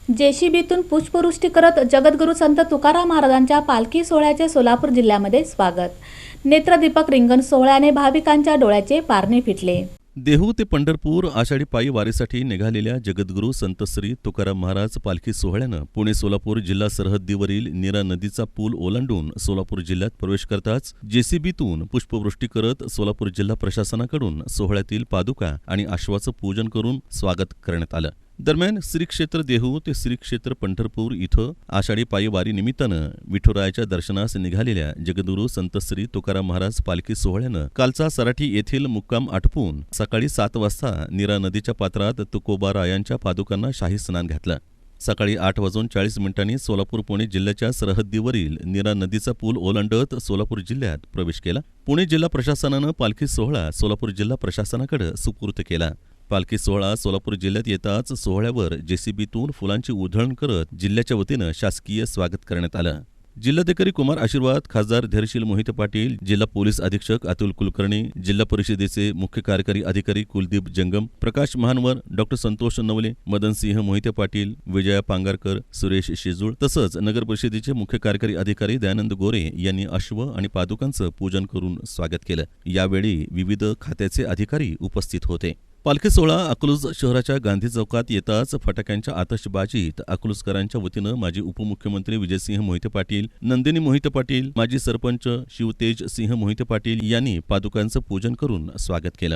जेसीबीतून पुष्पवृष्टी करत जगद्गुरू संत तुकाराम महाराजांच्या पालखी सोहळ्याचे सोलापूर जिल्ह्यामध्ये स्वागत. नेत्रदीपक रिंगण सोहळ्याने भाविकांच्या डोळ्याचे पारणे फिटले. देहू ते पंढरपूर आषाढी पायी वारीसाठी निघालेल्या जगद्गुरू संत श्री तुकाराम महाराज पालखी सोहळ्यानं पुणे सोलापूर जिल्हा सरहद्दीवरील नीरा नदीचा पूल ओलांडून सोलापूर जिल्ह्यात प्रवेश करताच जेसीबीतून पुष्पवृष्टी करत सोलापूर जिल्हा प्रशासनाकडून सोहळ्यातील पादुका आणि अश्वाचं पूजन करून स्वागत करण्यात आलं. दरम्यान श्री क्षेत्र देहू ते श्री क्षेत्र पंढरपूर इथं आषाढी पायी वारी निमित्तानं विठुरायाच्या दर्शनास निघालेल्या जगद्गुरू संत श्री तुकाराम महाराज पालखी सोहळ्यानं कालचा सराठी येथील मुक्काम आटपून सकाळी 7 वाजता नीरा नदीच्या पात्रात तुकोबारायांच्या पादुकांना शाही स्नान घातलं. सकाळी 8:40 सोलापूर पुणे जिल्ह्याच्या सरहद्दीवरील नीरा नदीचा पूल ओलांडत सोलापूर जिल्ह्यात प्रवेश केला. पुणे जिल्हा प्रशासनानं पालखी सोहळा सोलापूर जिल्हा प्रशासनाकडे सुपूर्द केला. पालखी सोहळा सोलापूर जिल्ह्यात येताच सोहळ्यावर जेसीबीतून फुलांची उधळण करत जिल्ह्याच्या वतीनं शासकीय स्वागत करण्यात आलं. जिल्हाधिकारी कुमार आशीर्वाद, खासदार धैर्यशील मोहिते पाटील, जिल्हा पोलीस अधीक्षक अतुल कुलकर्णी, जिल्हा परिषदेचे मुख्य कार्यकारी अधिकारी कुलदीप जंगम, प्रकाश महानवर, डॉक्टर संतोष नवले, मदनसिंह मोहिते पाटील, विजया पांगारकर, सुरेश शेजूळ तसंच नगर परिषदेचे मुख्य कार्यकारी अधिकारी दयानंद गोरे यांनी अश्व आणि पादुकांचं पूजन करून स्वागत केलं. यावेळी विविध खात्याचे अधिकारी उपस्थित होते. पालखी सोहळा अकलूज शहराच्या गांधी चौकात येताच फटाक्यांच्या आतषबाजीत अकलूजकरांच्या वतीनं माजी उपमुख्यमंत्री विजयसिंह मोहिते पाटील, नंदिनी मोहिते पाटील, माजी सरपंच शिवतेज सिंह मोहिते पाटील यांनी पादुकांचं पूजन करून स्वागत केलं.